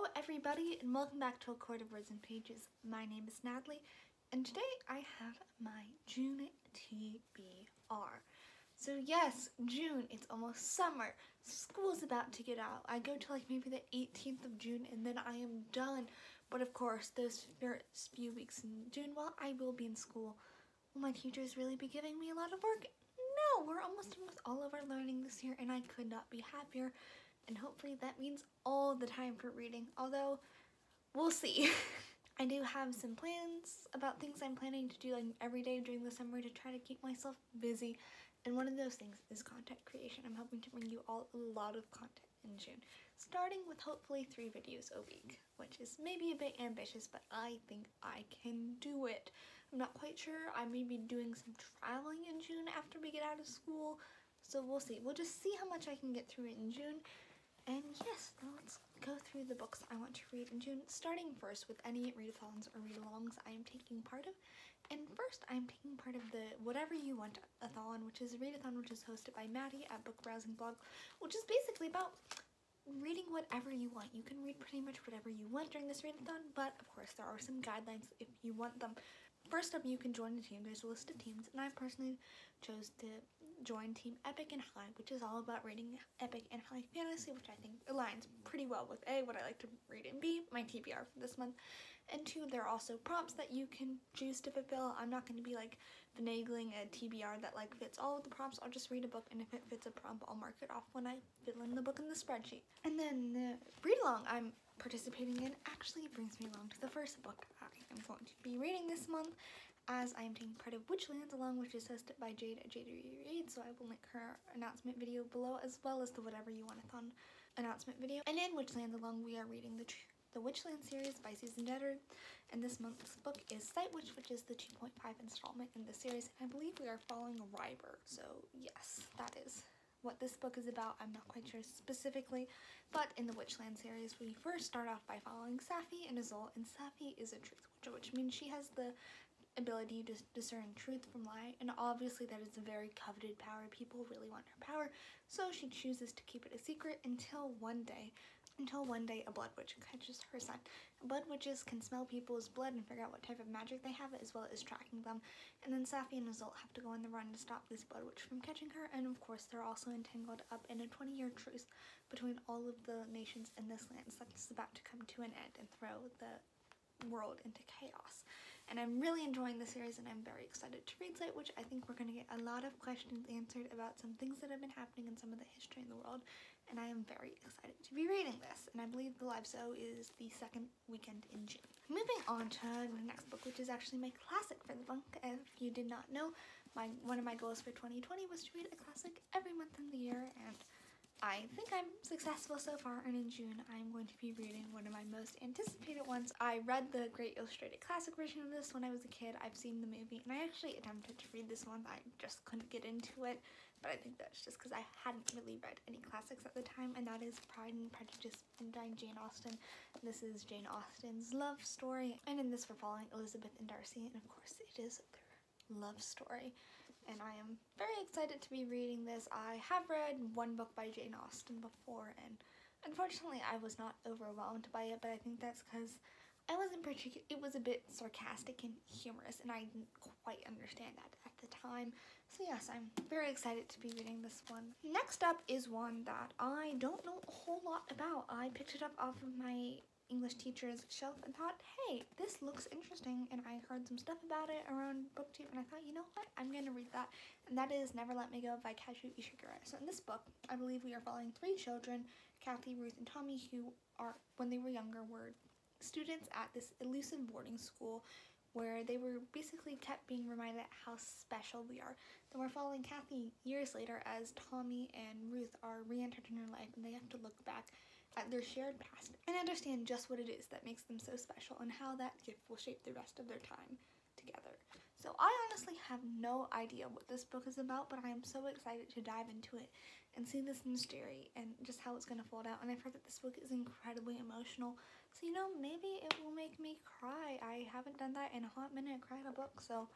Hello everybody and welcome back to A Court of Words and Pages. My name is Natalie and today I have my June TBR. So yes, June, it's almost summer. School's about to get out. I go to like maybe the 18th of June and then I am done. But of course, those first few weeks in June, while I will be in school, will my teachers really be giving me a lot of work? No, we're almost done with all of our learning this year and I could not be happier. And hopefully that means all the time for reading, although we'll see. I do have some plans about things I'm planning to do like every day during the summer to try to keep myself busy, and one of those things is content creation. I'm hoping to bring you all a lot of content in June, starting with hopefully 3 videos a week, which is maybe a bit ambitious, but I think I can do it. I'm not quite sure. I may be doing some traveling in June after we get out of school, so we'll see. We'll just see how much I can get through in June. And yes, now let's go through the books I want to read in June, starting first with any readathons or read-alongs I am taking part of. And first, I'm taking part of the Whatever You Want-a-thon, which is a readathon which is hosted by Maddie at Book Browsing Blog, which is basically about reading whatever you want. You can read pretty much whatever you want during this readathon, but of course there are some guidelines if you want them. First up, you can join a team. There's a list of teams, and I personally chose to join Team Epic and High, which is all about reading epic and high fantasy, which I think aligns pretty well with A, what I like to read, and B, my TBR for this month. And 2, there are also prompts that you can choose to fulfill. I'm not going to be like finagling a TBR that like fits all of the prompts. I'll just read a book, and if it fits a prompt, I'll mark it off when I fill in the book in the spreadsheet. And then the read-along I'm participating in actually brings me along to the first book I am going to be reading this month, as I am taking part of Witchlands Along, which is hosted by Jade at Jade Reads, so I will link her announcement video below, as well as the Whatever You Want-a-thon announcement video. And in Witchlands Along, we are reading the Witchland series by Susan Detter, and this month's book is Sight Witch, which is the 2.5 installment in the series, and I believe we are following Ryber. So yes, that is what this book is about. I'm not quite sure specifically, but in the Witchland series, we first start off by following Safi and Azul, and Safi is a truth witcher, which means she has the ability to discern truth from lie, and obviously that is a very coveted power. People really want her power, so she chooses to keep it a secret until one day a blood witch catches her son. Blood witches can smell people's blood and figure out what type of magic they have, as well as tracking them. And then Safi and Azul have to go on the run to stop this blood witch from catching her, and of course they're also entangled up in a 20-year truce between all of the nations in this land that's about to come to an end and throw the world into chaos. And I'm really enjoying the series, and I'm very excited to read Sight Witch. I think we're going to get a lot of questions answered about some things that have been happening in some of the history in the world, and I am very excited to be reading this. And I believe the live show is the second weekend in June. Moving on to the next book, which is actually my classic for the month. If you did not know, one of my goals for 2020 was to read a classic every month in the year, and I think I'm successful so far, and in June I'm going to be reading one of my most anticipated ones. I read the Great Illustrated Classic version of this when I was a kid. I've seen the movie, and I actually attempted to read this one. I just couldn't get into it, but I think that's just because I hadn't really read any classics at the time, and that is Pride and Prejudice by Jane Austen. This is Jane Austen's love story, and in this we're following Elizabeth and Darcy, and of course it is their love story. And I am very excited to be reading this. I have read one book by Jane Austen before, and unfortunately I was not overwhelmed by it, but I think that's because it was a bit sarcastic and humorous, and I didn't quite understand that at the time. So yes, I'm very excited to be reading this one. Next up is one that I don't know a whole lot about. I picked it up off of my English teacher's shelf and thought, hey, this looks interesting, and I heard some stuff about it around booktube, and I thought, you know what, I'm going to read that, and that is Never Let Me Go by Casualty. So in this book, I believe we are following 3 children, Kathy, Ruth, and Tommy, who are, when they were younger, were students at this elusive boarding school where they were basically kept being reminded how special we are. Then we're following Kathy years later as Tommy and Ruth are re-entered in her life, and they have to look back at their shared past and understand just what it is that makes them so special and how that gift will shape the rest of their time together. So I honestly have no idea what this book is about, but I am so excited to dive into it and see this mystery and just how it's going to fold out. And I've heard that this book is incredibly emotional, so you know, maybe it will make me cry. I haven't done that in a hot minute, crying a book, so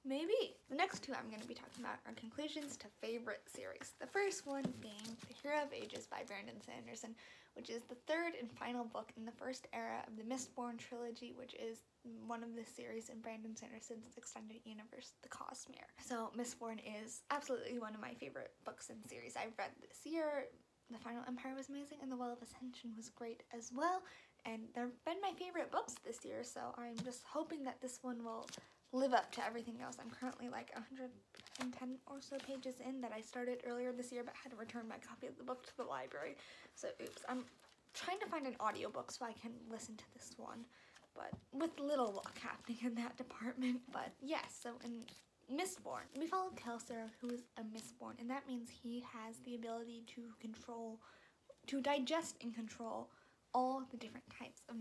maybe. The next 2 I'm going to be talking about are conclusions to favorite series. The first one being The Hero of Ages by Brandon Sanderson, which is the third and final book in the first era of the Mistborn trilogy, which is one of the series in Brandon Sanderson's extended universe, The Cosmere. So Mistborn is absolutely one of my favorite books in the series. I've read this year. The Final Empire was amazing, and The Well of Ascension was great as well. And they've been my favorite books this year, so I'm just hoping that this one will live up to everything else. I'm currently like 110 or so pages in that I started earlier this year, but had to return my copy of the book to the library. So oops, I'm trying to find an audiobook so I can listen to this one, but with little luck happening in that department. But yes, so in Mistborn, we follow Kelsier, who is a Mistborn, and that means he has the ability to digest and control all the different types of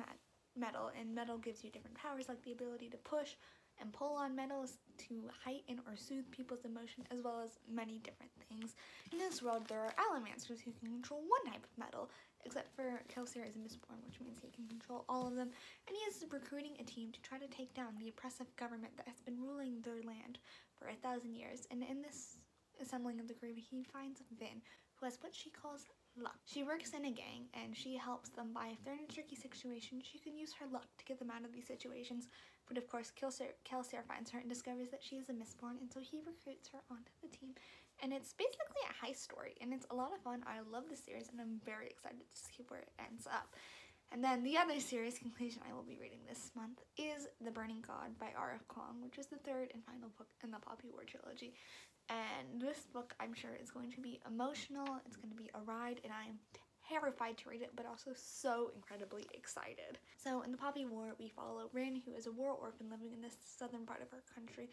metal, and metal gives you different powers, like the ability to push and pull on metals to heighten or soothe people's emotion, as well as many different things. In this world, there are allomancers who can control one type of metal, except for Kelsier is a Mistborn, which means he can control all of them, and he is recruiting a team to try to take down the oppressive government that has been ruling their land for 1,000 years. And in this assembling of the group, he finds Vin, who has what she calls luck. She works in a gang, and she helps them by if they're in a tricky situation, she can use her luck to get them out of these situations. But of course, Kelsier finds her and discovers that she is a Mistborn, and so he recruits her onto the team. And it's basically a heist story, and it's a lot of fun. I love the series, and I'm very excited to see where it ends up. And then the other series conclusion I will be reading this month is The Burning God by Araf Kwang, which is the third and final book in the Poppy War trilogy. And this book, I'm sure, is going to be emotional, it's going to be a ride, and I am terrified to read it, but also so incredibly excited. So in the Poppy War, we follow Rin, who is a war orphan living in the southern part of her country,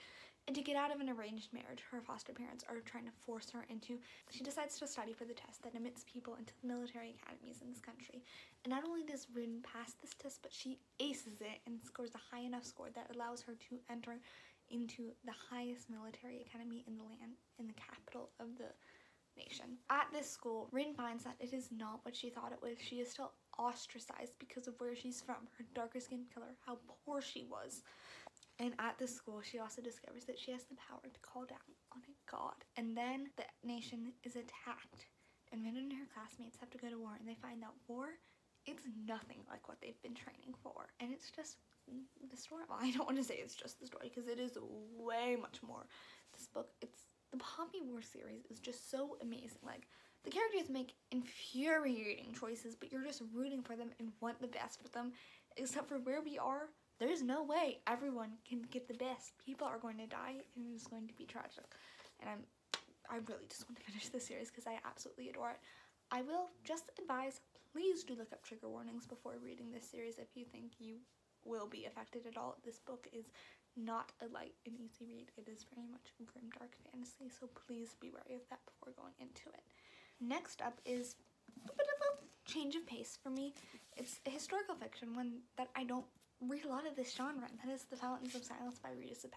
and to get out of an arranged marriage her foster parents are trying to force her into, she decides to study for the test that admits people into the military academies in this country. And not only does Rin pass this test, but she aces it and scores a high enough score that allows her to enter into the highest military academy in the land, in the capital of the nation. At this school, Rin finds that it is not what she thought it was. She is still ostracized because of where she's from, her darker skin color, how poor she was. And at this school, she also discovers that she has the power to call down on a god. And then the nation is attacked, and Rin and her classmates have to go to war, and they find out war, it's nothing like what they've been training for. And it's just the story. Well, I don't want to say it's just the story, because it is way much more. This book, the Poppy War series is just so amazing. Like, the characters make infuriating choices, but you're just rooting for them and want the best for them. Except for where we are, there's no way everyone can get the best. People are going to die, and it's going to be tragic. And I really just want to finish this series because I absolutely adore it. I will just advise, please do look up trigger warnings before reading this series if you think you will be affected at all. This book is not a light and easy read. It is very much grim, dark fantasy, so please be wary of that before going into it. Next up is a bit of a change of pace for me. It's a historical fiction, one that I don't read a lot of this genre, and that is The Fountains of Silence by Rita.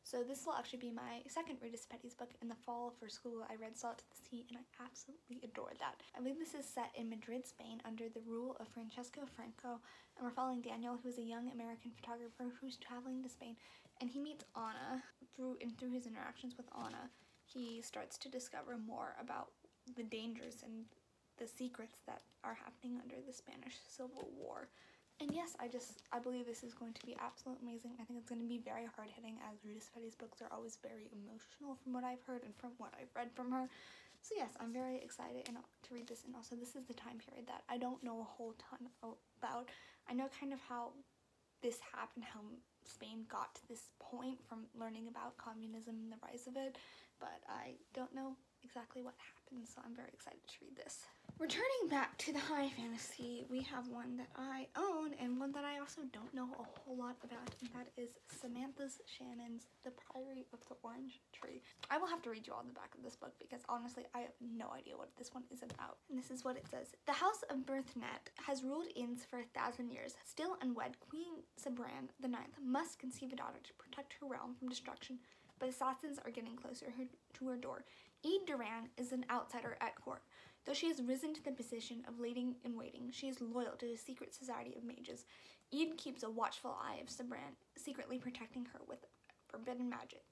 So this will actually be my second Rita book in the fall for school. I read Salt to the Sea, and I absolutely adore that. I believe this is set in Madrid, Spain, under the rule of Francesco Franco, and we're following Daniel, who is a young American photographer who's traveling to Spain, and he meets Anna. Through his interactions with Anna, he starts to discover more about the dangers and the secrets that are happening under the Spanish Civil War. And yes, I believe this is going to be absolutely amazing. I think it's going to be very hard-hitting, as Rita books are always very emotional from what I've heard and from what I've read from her. So yes, I'm very excited to read this, and also this is the time period that I don't know a whole ton about. I know kind of how this happened, how Spain got to this point from learning about communism and the rise of it, but I don't know exactly what happened, so I'm very excited to read this. Returning back to the high fantasy, we have one that I own and one that I also don't know a whole lot about, and that is Samantha Shannon's The Priory of the Orange Tree. I will have to read you all the back of this book because honestly I have no idea what this one is about. And this is what it says. The House of Birthnet has ruled Inns for 1,000 years. Still unwed, Queen Sabran IX must conceive a daughter to protect her realm from destruction, but assassins are getting closer to her door. Ede Duran is an outsider at court. Though she has risen to the position of lady-in-waiting, she is loyal to the secret society of mages. Ede keeps a watchful eye of Sabran, secretly protecting her with forbidden magic.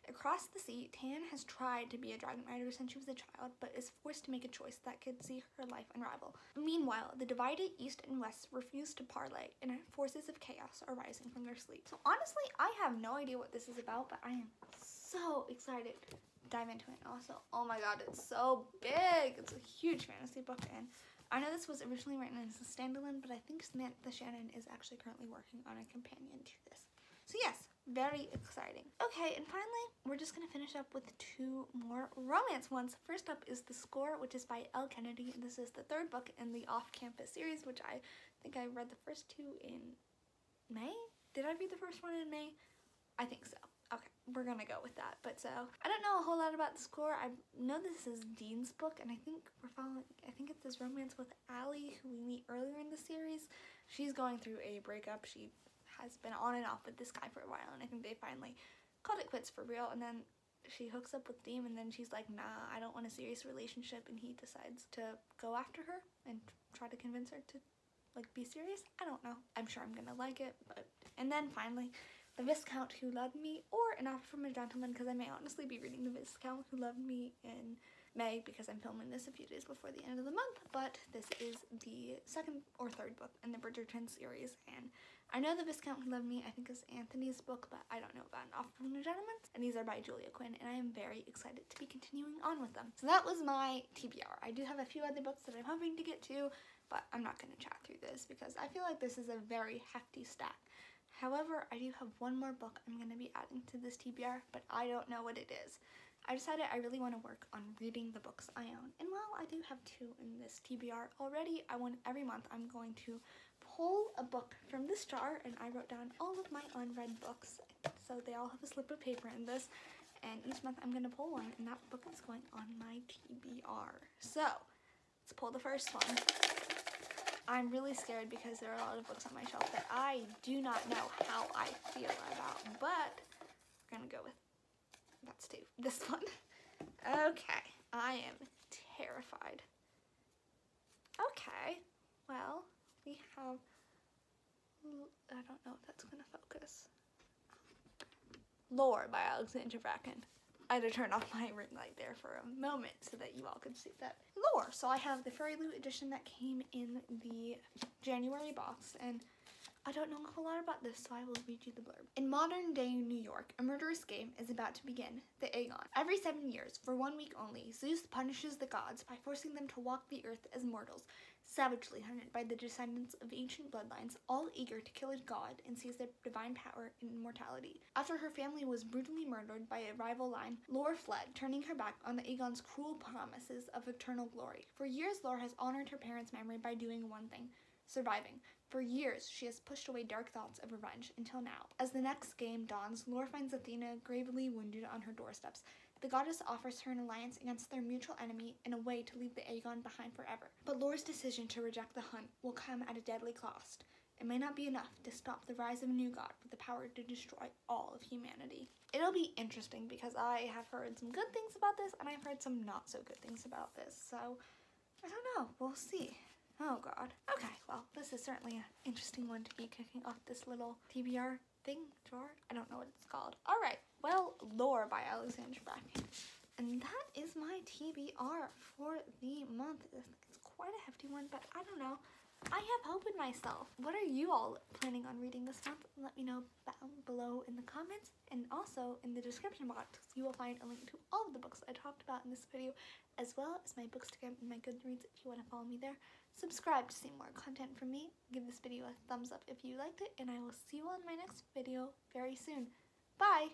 Across the sea, Tan has tried to be a dragon rider since she was a child, but is forced to make a choice that could see her life unravel. Meanwhile, the divided East and West refuse to parley, and forces of chaos are rising from their sleep. So honestly, I have no idea what this is about, but I am so excited to dive into it. Also, oh my god, it's so big! It's a huge fantasy book, and I know this was originally written as a standalone, but I think Samantha Shannon is actually currently working on a companion to this. So yes, very exciting. Okay, and finally, we're just gonna finish up with 2 more romance ones. First up is The Score, which is by Elle Kennedy. This is the 3rd book in the Off-Campus series, which I think I read the first 2 in May? Did I read the first one in May? I think so. Okay, we're gonna go with that. But so, I don't know a whole lot about The Score. I know this is Dean's book, and I think it's this romance with Allie, who we meet earlier in the series. She's going through a breakup. She has been on and off with this guy for a while, and I think they finally called it quits for real, and then she hooks up with Dean, and then she's like, nah, I don't want a serious relationship, and he decides to go after her and try to convince her to, like, be serious. I don't know. I'm sure I'm gonna like it, but... And then finally, The Viscount Who Loved Me, or An Offer from a Gentleman, because I may honestly be reading The Viscount Who Loved Me in May, because I'm filming this a few days before the end of the month, but this is the 2nd or 3rd book in the Bridgerton series, and I know The Viscount Who Loved Me, I think, is Anthony's book, but I don't know about An Offer from a Gentleman, and these are by Julia Quinn, and I am very excited to be continuing on with them. So that was my TBR. I do have a few other books that I'm hoping to get to, but I'm not going to chat through this, because I feel like this is a very hefty stack. However, I do have one more book I'm going to be adding to this TBR, but I don't know what it is. I decided I really want to work on reading the books I own, and while I do have 2 in this TBR already, every month I'm going to pull a book from this jar, and I wrote down all of my unread books, so they all have a slip of paper in this, and each month I'm going to pull one, and that book is going on my TBR. So, let's pull the first one. I'm really scared because there are a lot of books on my shelf that I do not know how I feel about, but we're gonna go with, that's 2, this one. Okay, I am terrified. Okay, well, we have, I don't know if that's gonna focus. Lore by Alexandra Bracken. I had to turn off my ring light there for a moment so that you all could see that. Lore. So I have the Fairy Loot edition that came in the January box, and I don't know a whole lot about this, so I will read you the blurb. In modern day New York, a murderous game is about to begin, the Aegon. Every 7 years, for 1 week only, Zeus punishes the gods by forcing them to walk the earth as mortals, savagely hunted by the descendants of ancient bloodlines, all eager to kill a god and seize their divine power and immortality. After her family was brutally murdered by a rival line, Lore fled, turning her back on the Aegon's cruel promises of eternal glory. For years, Lore has honored her parents' memory by doing one thing: surviving. For years, she has pushed away dark thoughts of revenge, until now. As the next game dawns, Lore finds Athena gravely wounded on her doorsteps. The goddess offers her an alliance against their mutual enemy and a way to leave the Aegon behind forever. But Lore's decision to reject the hunt will come at a deadly cost. It may not be enough to stop the rise of a new god with the power to destroy all of humanity. It'll be interesting because I have heard some good things about this, and I've heard some not so good things about this, so I don't know. We'll see. Oh god. Okay, well, this is certainly an interesting one to be kicking off this little TBR thing, jar? I don't know what it's called. Alright, well, Lore by Alexandra Bracken. And that is my TBR for the month. It's quite a hefty one, but I don't know. I have hope in myself. What are you all planning on reading this month? Let me know down below in the comments, and also in the description box you will find a link to all of the books I talked about in this video, as well as my Bookstagram and my Goodreads if you want to follow me there. Subscribe to see more content from me. Give this video a thumbs up if you liked it, and I will see you all in my next video very soon. Bye!